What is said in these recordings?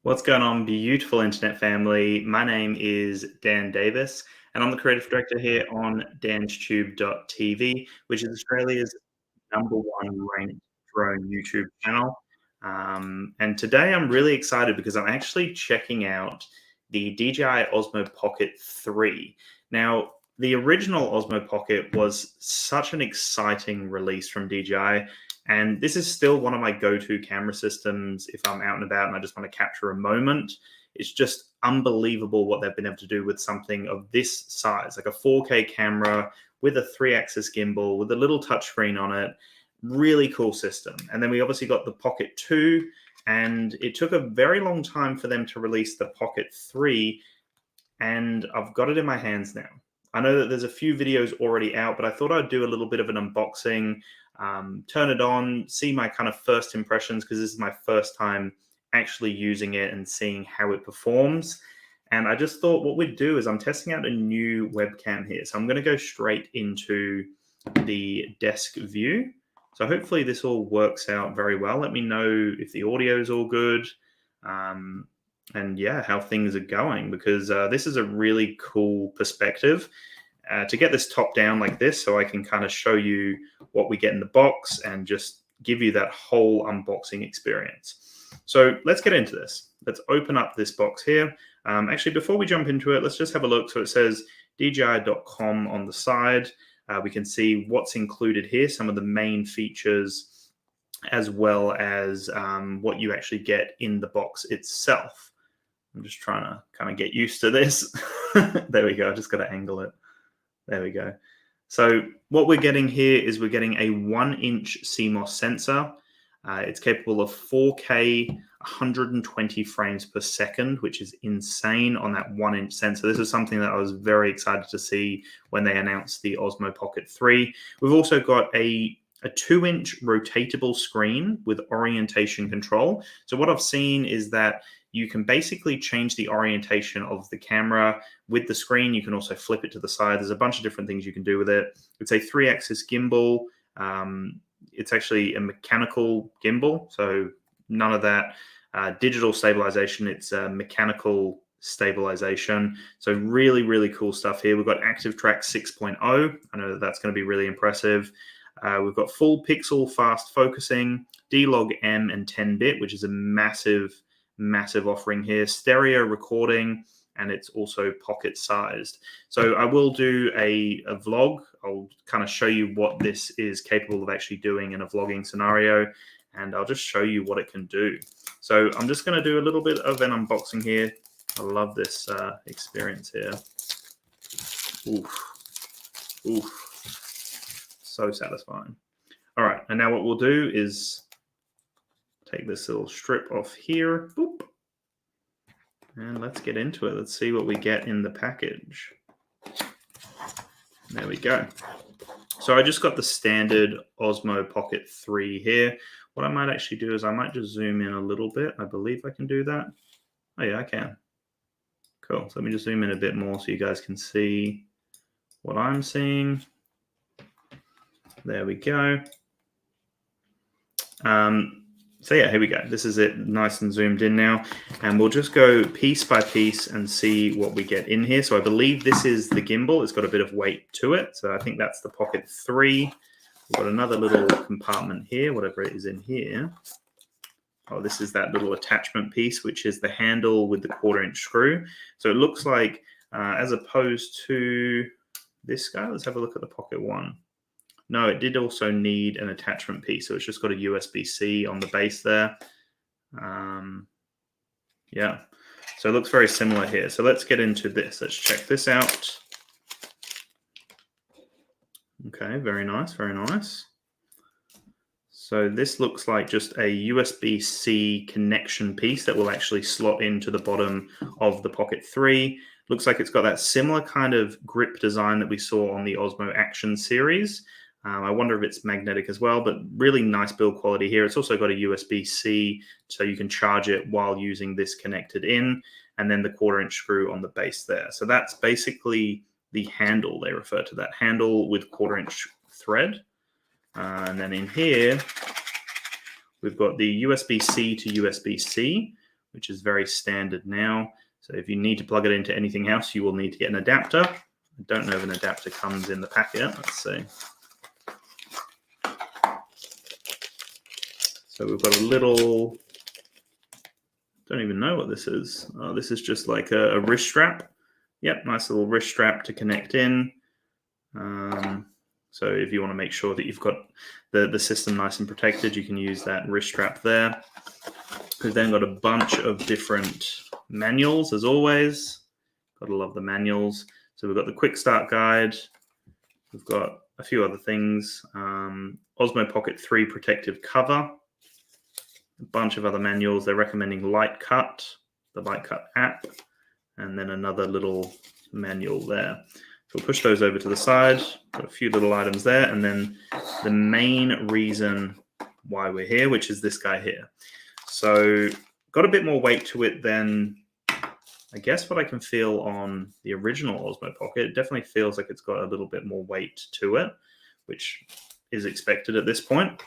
What's going on, beautiful internet family? My name is Dan Davis, and I'm the creative director here on DansTube.TV, which is Australia's #1 ranked drone YouTube channel. And today I'm really excited because I'm actually checking out the DJI Osmo Pocket 3. Now, the original Osmo Pocket was such an exciting release from DJI, and this is still one of my go-to camera systems if I'm out and about and I just want to capture a moment. It's just unbelievable what they've been able to do with something of this size, like a 4K camera with a 3-axis gimbal with a little touchscreen on it. Really cool system. And then we obviously got the Pocket 2, and it took a very long time for them to release the Pocket 3, and I've got it in my hands now. I know that there's a few videos already out, but I thought I'd do a little bit of an unboxing, turn it on, see my kind of first impressions, because this is my first time actually using it and seeing how it performs. And I just thought what we'd do is I'm testing out a new webcam here. So I'm going to go straight into the desk view. So hopefully this all works out very well. Let me know if the audio is all good. And yeah, how things are going, because this is a really cool perspective to get this top down like this, so I can kind of show you what we get in the box and just give you that whole unboxing experience. So let's get into this. Let's open up this box here. Actually, before we jump into it, let's just have a look. So it says DJI.com on the side. We can see what's included here, some of the main features, as well as what you actually get in the box itself. I'm just trying to kind of get used to this. There we go. I just got to angle it. There we go. So what we're getting here is we're getting a 1-inch CMOS sensor. It's capable of 4K 120 frames per second, which is insane on that 1-inch sensor. This is something that I was very excited to see when they announced the Osmo Pocket 3. We've also got a 2-inch rotatable screen with orientation control. So what I've seen is that you can basically change the orientation of the camera with the screen. You can also flip it to the side. There's a bunch of different things you can do with it. It's a 3-axis gimbal. It's actually a mechanical gimbal, so none of that digital stabilization. It's mechanical stabilization. So really, really cool stuff here. We've got Active Track 6.0. I know that that's going to be really impressive. We've got full pixel fast focusing, D-Log M and 10-bit, which is a massive offering here. Stereo recording, and it's also pocket sized. So I will do a vlog. I'll kind of show you what this is capable of actually doing in a vlogging scenario, and I'll just show you what it can do. So I'm just going to do a little bit of an unboxing here. I love this experience here. So satisfying. All right, and now what we'll do is take this little strip off here. Boop. And let's get into it. Let's see what we get in the package. There we go. So I just got the standard Osmo Pocket 3 here. What I might actually do is I might just zoom in a little bit. I believe I can do that. Oh yeah, I can. Cool. So let me just zoom in a bit more so you guys can see what I'm seeing. There we go. So yeah, here we go. This is it, nice and zoomed in now. And we'll just go piece by piece and see what we get in here. So I believe this is the gimbal. It's got a bit of weight to it. So I think that's the Pocket 3. We've got another little compartment here, whatever it is in here. Oh, this is that little attachment piece, which is the handle with the 1/4-inch screw. So it looks like, as opposed to this guy, let's have a look at the Pocket 1. No, it did also need an attachment piece, so it's just got a USB-C on the base there. Yeah, so it looks very similar here. So let's get into this. Let's check this out. Okay, very nice, very nice. So this looks like just a USB-C connection piece that will actually slot into the bottom of the Pocket 3. Looks like it's got that similar kind of grip design that we saw on the Osmo Action series. I wonder if it's magnetic as well, but really nice build quality here. It's also got a USB-C, so you can charge it while using this connected in, and then the 1/4-inch screw on the base there. So that's basically the handle. They refer to that handle with 1/4-inch thread. And then in here, we've got the USB-C to USB-C, which is very standard now. So if you need to plug it into anything else, you will need to get an adapter. I don't know if an adapter comes in the packet. Let's see. So we've got a little, don't even know what this is. Oh, this is just like a wrist strap. Yep, nice little wrist strap to connect in. So if you want to make sure that you've got the system nice and protected, you can use that wrist strap there. We've then got a bunch of different manuals, as always. Gotta love the manuals. So we've got the quick start guide. We've got a few other things. Osmo Pocket 3 protective cover. A bunch of other manuals. They're recommending Light Cut, the Light Cut app, and then another little manual there. So we'll push those over to the side. Got a few little items there, and then the main reason why we're here, which is this guy here. So got a bit more weight to it than I guess what I can feel on the original Osmo Pocket. It definitely feels like it's got a little bit more weight to it, which is expected at this point.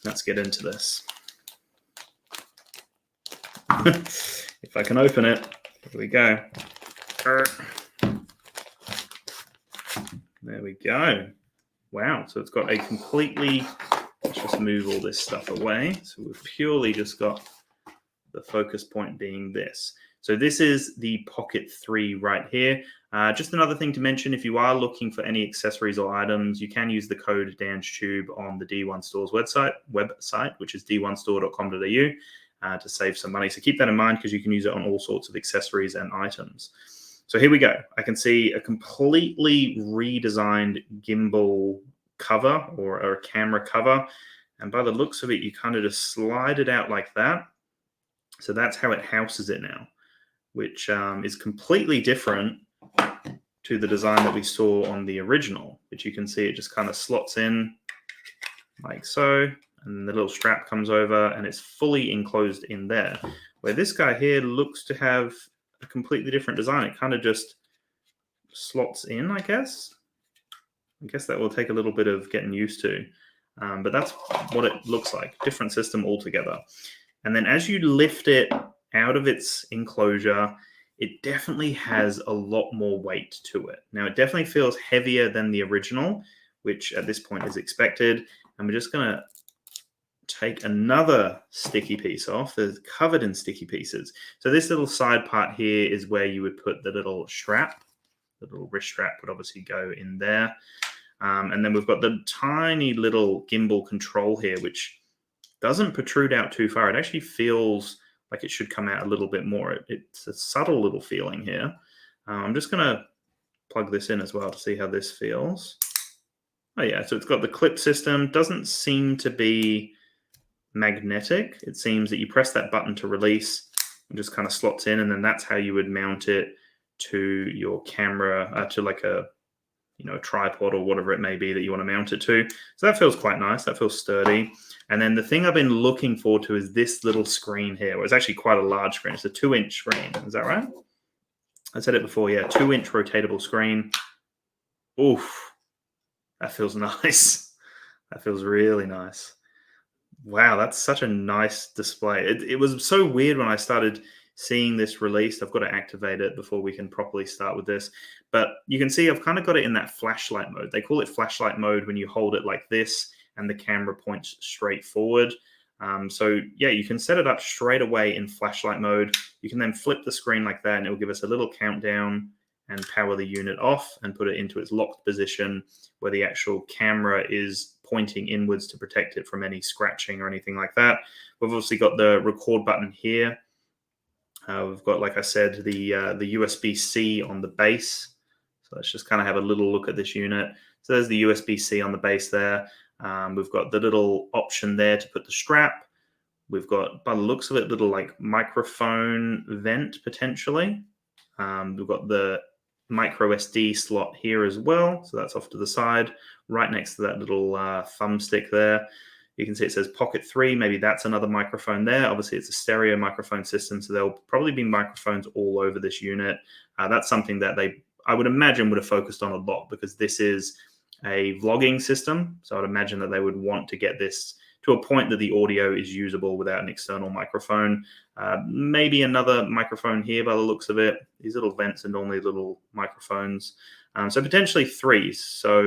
Let's get into this. If I can open it, here we go. There we go. Wow, so it's got a completely, let's just move all this stuff away. So we've purely just got the focus point being this. So this is the Pocket 3 right here. Just another thing to mention, if you are looking for any accessories or items, you can use the code DansTube on the D1 Store's website, which is d1store.com.au, to save some money. So keep that in mind because you can use it on all sorts of accessories and items. So here we go. I can see a completely redesigned gimbal cover or a camera cover. And by the looks of it, you kind of just slide it out like that. So that's how it houses it now, which is completely different to the design that we saw on the original, which you can see it just kind of slots in like so. And the little strap comes over and it's fully enclosed in there. Where this guy here looks to have a completely different design. It kind of just slots in, I guess. I guess that will take a little bit of getting used to. But that's what it looks like. Different system altogether. And then as you lift it out of its enclosure, it definitely has a lot more weight to it. Now, it definitely feels heavier than the original, which at this point is expected. And we're just going to take another sticky piece off. It's covered in sticky pieces. So this little side part here is where you would put the little strap. The little wrist strap would obviously go in there. And then we've got the tiny little gimbal control here, which doesn't protrude out too far. It actually feels like it should come out a little bit more. It's a subtle little feeling here. I'm just going to plug this in as well to see how this feels. Oh yeah, so it's got the clip system. Doesn't seem to be magnetic. It seems that you press that button to release and just kind of slots in, and then that's how you would mount it to your camera, to like a tripod or whatever it may be that you want to mount it to. So that feels quite nice. That feels sturdy. And then the thing I've been looking forward to is this little screen here. Well, it's actually quite a large screen. It's a 2-inch screen. Is that right? I said it before. Yeah, 2-inch rotatable screen. Oof. That feels nice. That feels really nice. Wow, that's such a nice display. It was so weird when I started seeing this released. I've got to activate it before we can properly start with this. But you can see I've kind of got it in that flashlight mode. They call it flashlight mode when you hold it like this and the camera points straight forward. So yeah, you can set it up straight away in flashlight mode. You can then flip the screen like that and it will give us a little countdown and power the unit off and put it into its locked position where the actual camera is pointing inwards to protect it from any scratching or anything like that. We've obviously got the record button here. We've got, like I said, the USB-C on the base. So let's just kind of have a little look at this unit. So there's the USB-C on the base there. We've got the little option there to put the strap. We've got, by the looks of it, little like microphone vent potentially. We've got the micro SD slot here as well. So that's off to the side, right next to that little thumbstick there. You can see it says Pocket 3. Maybe that's another microphone there. Obviously, it's a stereo microphone system, so there'll probably be microphones all over this unit. That's something that I would imagine, would have focused on a lot because this is a vlogging system. So I'd imagine that they would want to get this to a point that the audio is usable without an external microphone. Maybe another microphone here by the looks of it. These little vents are normally little microphones. So potentially three. So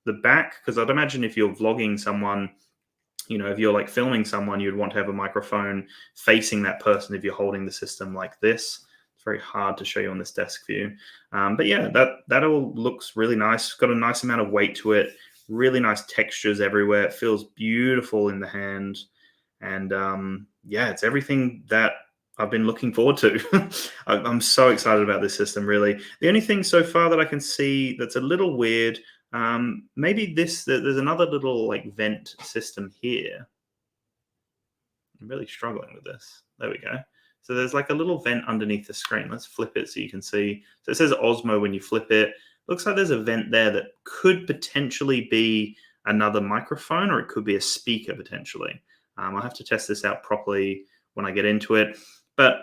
the back, because I'd imagine if you're vlogging someone, if you're like filming someone, you'd want to have a microphone facing that person if you're holding the system like this. It's very hard to show you on this desk view. But yeah, that all looks really nice. It's got a nice amount of weight to it. Really nice textures everywhere. It feels beautiful in the hand. And yeah, it's everything that I've been looking forward to. I'm so excited about this system, really. The only thing so far that I can see that's a little weird, maybe there's another little like vent system here. I'm really struggling with this. There we go. So there's like a little vent underneath the screen. Let's flip it so you can see. So it says Osmo when you flip it. Looks like there's a vent there that could potentially be another microphone, or it could be a speaker potentially. I'll have to test this out properly when I get into it. But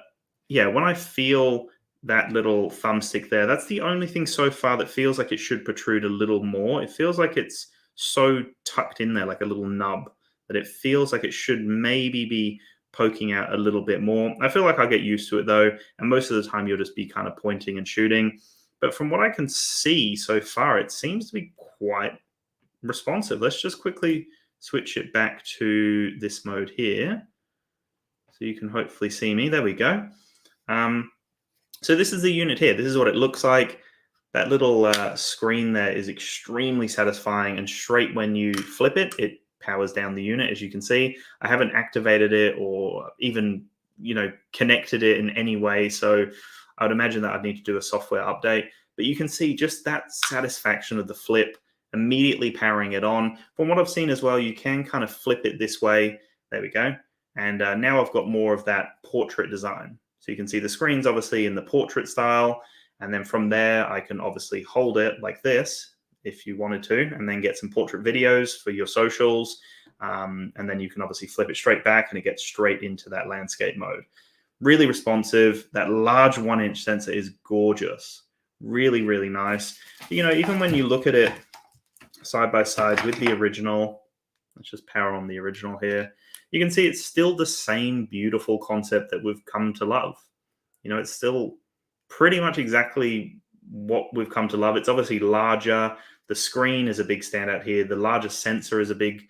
yeah, when I feel that little thumbstick there, that's the only thing so far that feels like it should protrude a little more. It feels like it's so tucked in there like a little nub that it feels like it should maybe be poking out a little bit more. I feel like I'll get used to it though, and most of the time you'll just be kind of pointing and shooting. But from what I can see so far, it seems to be quite responsive. Let's just quickly switch it back to this mode here so you can hopefully see me. There we go. So this is the unit here. This is what it looks like. That little screen there is extremely satisfying, and straight when you flip it, it powers down the unit, as you can see. I haven't activated it or even connected it in any way, so I would imagine that I'd need to do a software update. But you can see just that satisfaction of the flip, immediately powering it on. From what I've seen as well, you can kind of flip it this way. There we go. And now I've got more of that portrait design. So you can see the screen's obviously in the portrait style. And then from there, I can obviously hold it like this if you wanted to, and then get some portrait videos for your socials. And then you can obviously flip it straight back and it gets straight into that landscape mode. Really responsive. That large 1-inch sensor is gorgeous. Really, really nice. Even when you look at it side by side with the original, let's just power on the original here. You can see it's still the same beautiful concept that we've come to love. It's still pretty much exactly what we've come to love. It's obviously larger. The screen is a big standout here. The larger sensor is a big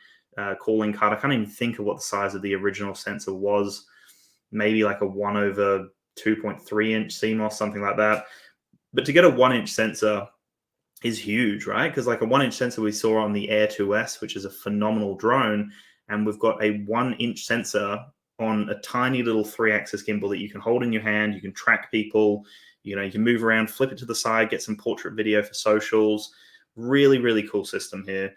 calling card. I can't even think of what the size of the original sensor was. Maybe like a 1/2.3 inch CMOS, something like that. But to get a 1-inch sensor is huge, right? Because like a 1-inch sensor we saw on the Air 2S, which is a phenomenal drone, and we've got a 1-inch sensor on a tiny little 3-axis gimbal that you can hold in your hand. You can track people. You can move around, flip it to the side, get some portrait video for socials. Really, really cool system here.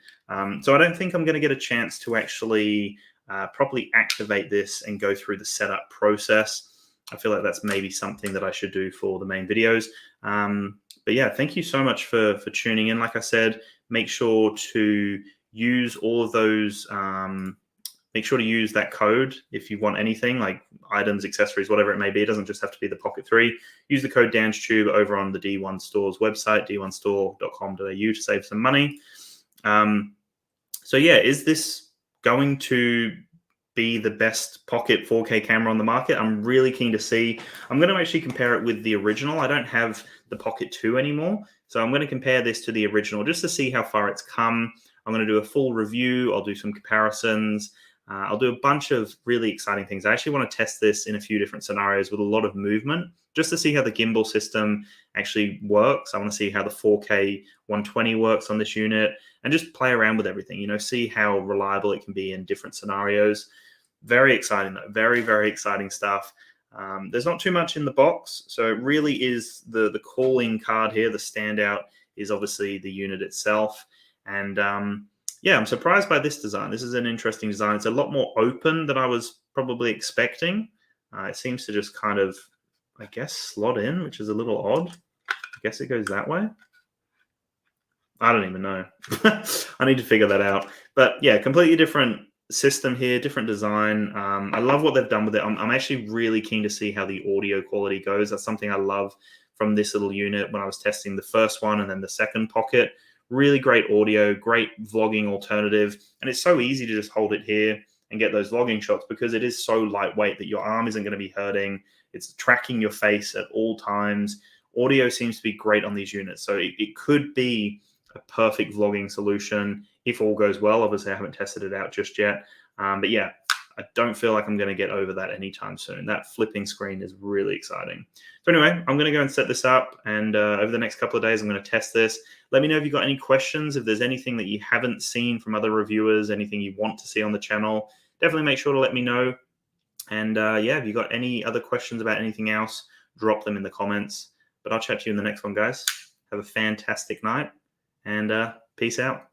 So I don't think I'm going to get a chance to actually properly activate this and go through the setup process. I feel like that's maybe something that I should do for the main videos. But yeah, thank you so much for tuning in. Like I said, make sure to use all of those. Make sure to use that code if you want anything like items, accessories, whatever it may be. It doesn't just have to be the Pocket 3. Use the code DansTube over on the D1 Store's website, d1store.com.au, to save some money. So yeah, is this going to be the best Pocket 4K camera on the market? I'm really keen to see. I'm going to actually compare it with the original. I don't have the Pocket 2 anymore, so I'm going to compare this to the original just to see how far it's come. I'm going to do a full review. I'll do some comparisons. I'll do a bunch of really exciting things. I actually want to test this in a few different scenarios with a lot of movement, just to see how the gimbal system actually works. I want to see how the 4K 120 works on this unit and just play around with everything, see how reliable it can be in different scenarios. Very exciting, though. Very, very exciting stuff. There's not too much in the box, so it really is the calling card here. The standout is obviously the unit itself. And yeah, I'm surprised by this design. This is an interesting design. It's a lot more open than I was probably expecting. It seems to just kind of, I guess, slot in, which is a little odd. I guess it goes that way. I don't even know. I need to figure that out. But yeah, completely different system here, different design. I love what they've done with it. I'm actually really keen to see how the audio quality goes. That's something I love from this little unit when I was testing the first one and then the second Pocket. Really great audio, great vlogging alternative. And it's so easy to just hold it here, and get those vlogging shots, because it is so lightweight that your arm isn't going to be hurting. It's tracking your face at all times. Audio seems to be great on these units, so it could be a perfect vlogging solution if all goes well. Obviously, I haven't tested it out just yet, but yeah, I don't feel like I'm going to get over that anytime soon. That flipping screen is really exciting. So anyway, I'm going to go and set this up, and over the next couple of days, I'm going to test this. Let me know if you've got any questions, if there's anything that you haven't seen from other reviewers, anything you want to see on the channel. Definitely make sure to let me know. And yeah, if you've got any other questions about anything else, drop them in the comments. But I'll chat to you in the next one, guys. Have a fantastic night, and peace out.